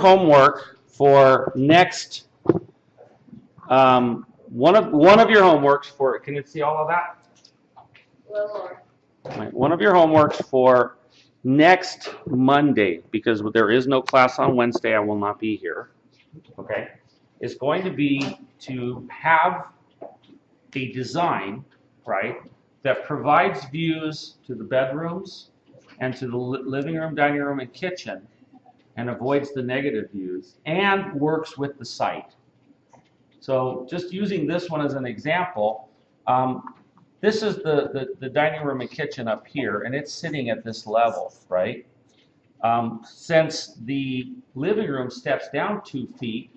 homework for next, one of your homeworks for, can you see all of that? Right, one of your homeworks for next Monday, because there is no class on Wednesday, I will not be here, okay, is going to be to have a design, right, that provides views to the bedrooms and to the living room, dining room, and kitchen, and avoids the negative views, and works with the site. So just using this one as an example, this is the dining room and kitchen up here, and it's sitting at this level, right? Since the living room steps down 2 feet,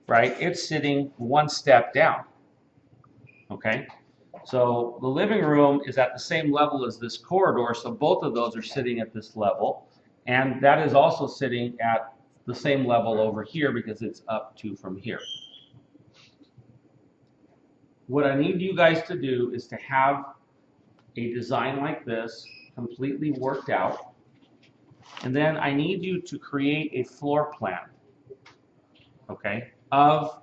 right, it's sitting 1 step down, okay? So the living room is at the same level as this corridor, so both of those are sitting at this level, and that is also sitting at the same level over here because it's up 2 from here. What I need you guys to do is to have a design like this completely worked out, and then I need you to create a floor plan, okay, of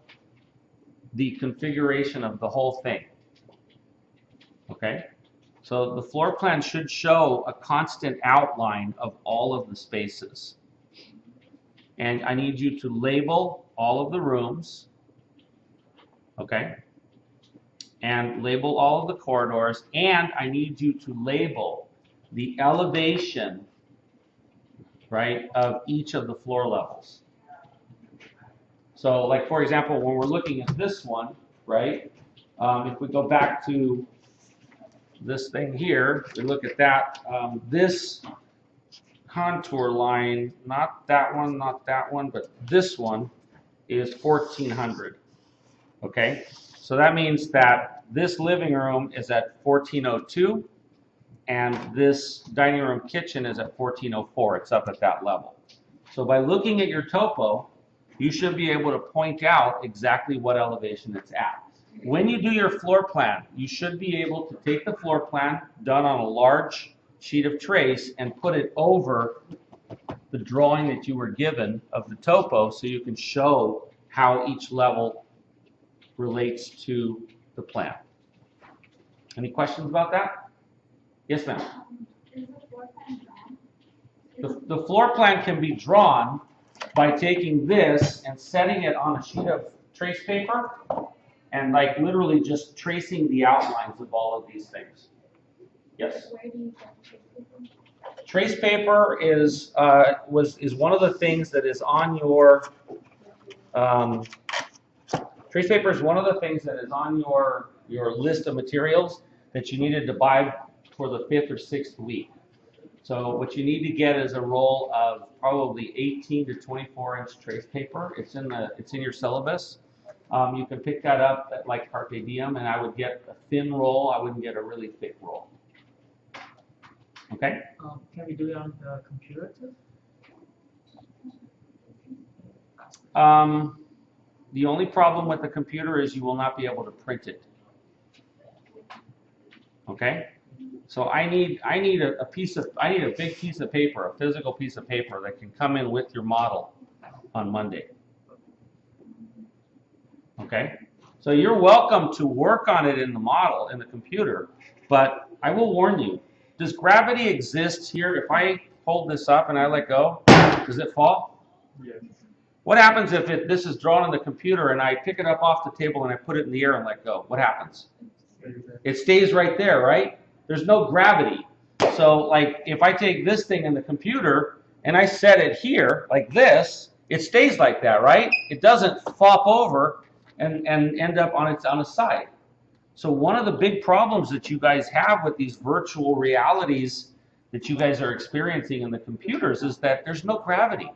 the configuration of the whole thing, okay? So the floor plan should show a constant outline of all of the spaces, and I need you to label all of the rooms, okay? And label all of the corridors, and I need you to label the elevation, right, of each of the floor levels. So, like, for example, when we're looking at this one, right, if we go back to this thing here, we look at that, this contour line, not that one, but this one is 1400, okay? So that means that this living room is at 1402, and this dining room kitchen is at 1404. It's up at that level. So by looking at your topo, you should be able to point out exactly what elevation it's at. When you do your floor plan, you should be able to take the floor plan done on a large sheet of trace and put it over the drawing that you were given of the topo, so you can show how each level relates to the plan. Any questions about that? Yes, ma'am. Is the floor plan drawn? The floor plan can be drawn by taking this and setting it on a sheet of trace paper and like literally just tracing the outlines of all of these things. Yes? Where do you get Trace paper is one of the things that is on your trace paper is one of the things that is on your list of materials that you needed to buy for the 5th or 6th week. So what you need to get is a roll of probably 18 to 24 inch trace paper. It's in your syllabus. You can pick that up at like Carpe Diem, and I would get a thin roll. I wouldn't get a really thick roll. Okay? Can we do it on the computer too? The only problem with the computer is you will not be able to print it. Okay? So I need a big piece of paper, a physical piece of paper that can come in with your model on Monday. Okay? So you're welcome to work on it in the model, in the computer, but I will warn you, does gravity exist here? If I hold this up and I let go, does it fall? Yes. What happens if this is drawn on the computer and I pick it up off the table and I put it in the air and let go? What happens? It stays right there, right? There's no gravity. So like if I take this thing in the computer and I set it here like this, it stays like that, right? It doesn't flop over and end up on a side. So one of the big problems that you guys have with these virtual realities that you guys are experiencing in the computers is that there's no gravity.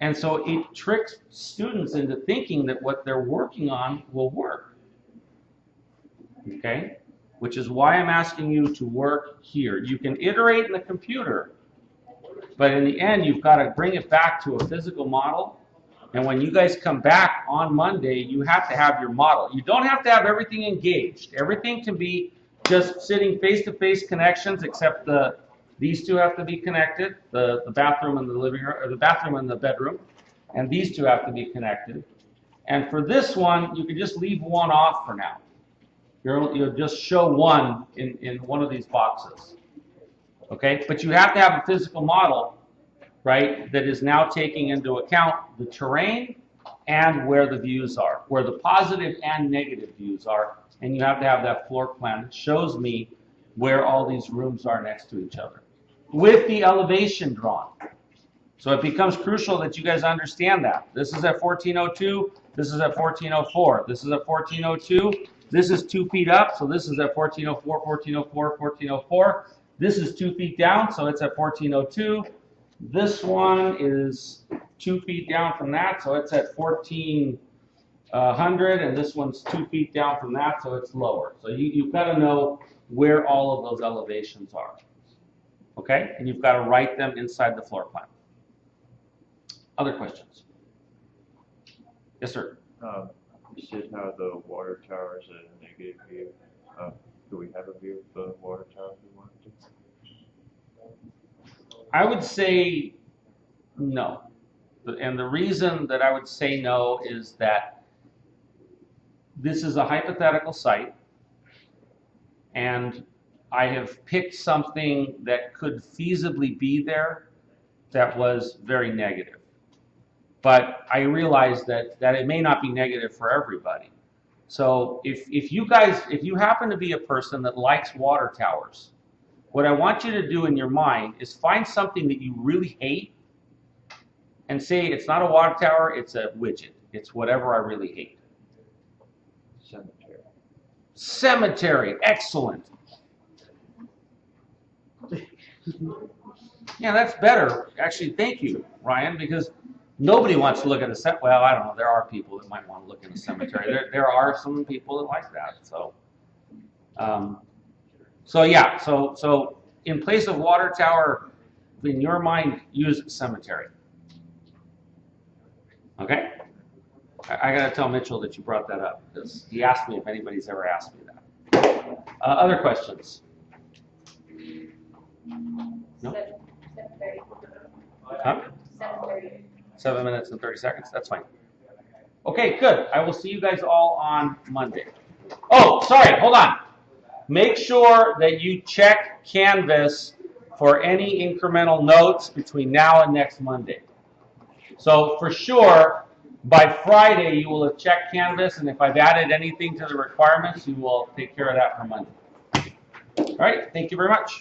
And so it tricks students into thinking that what they're working on will work. Okay? Which is why I'm asking you to work here. You can iterate in the computer, but in the end, you've got to bring it back to a physical model. And when you guys come back on Monday, you have to have your model. You don't have to have everything engaged. Everything can be just sitting face-to-face connections, except the These two have to be connected, the bathroom and the living room, or the bathroom and the bedroom, and these two have to be connected. And for this one, you can just leave one off for now. You'll just show one in one of these boxes. Okay, but you have to have a physical model, right, that is now taking into account the terrain and where the views are, where the positive and negative views are, and you have to have that floor plan that shows me where all these rooms are next to each other, with the elevation drawn. So it becomes crucial that you guys understand that. This is at 1402, this is at 1404, this is at 1402, this is 2 feet up, so this is at 1404, 1404, 1404. This is 2 feet down, so it's at 1402. This one is 2 feet down from that, so it's at 1400, and this one's 2 feet down from that, so it's lower. So you've got to know where all of those elevations are, okay? And you've got to write them inside the floor plan. Other questions? Yes, sir. You said how the water tower is a negative view. Do we have a view of the water tower we want to? I would say no. And the reason that I would say no is that this is a hypothetical site, and I have picked something that could feasibly be there that was very negative. But I realize that it may not be negative for everybody. So if you happen to be a person that likes water towers, what I want you to do in your mind is find something that you really hate and say it's not a water tower, it's a widget. It's whatever I really hate. Cemetery. Cemetery, excellent. Yeah, that's better. Actually, thank you, Ryan, because nobody wants to look at a cemetery. Well, I don't know. There are people that might want to look at a cemetery. There are some people that like that. So, so in place of water tower, in your mind, use cemetery. Okay? I got to tell Mitchell that you brought that up because he asked me if anybody's ever asked me that. Other questions? No? 7:30. Huh? 7:30. 7 minutes and 30 seconds. That's fine. Okay, good. I will see you guys all on Monday. Oh, sorry. Hold on. Make sure that you check Canvas for any incremental notes between now and next Monday. So for sure, by Friday, you will have checked Canvas, and if I've added anything to the requirements, you will take care of that for Monday. All right. Thank you very much.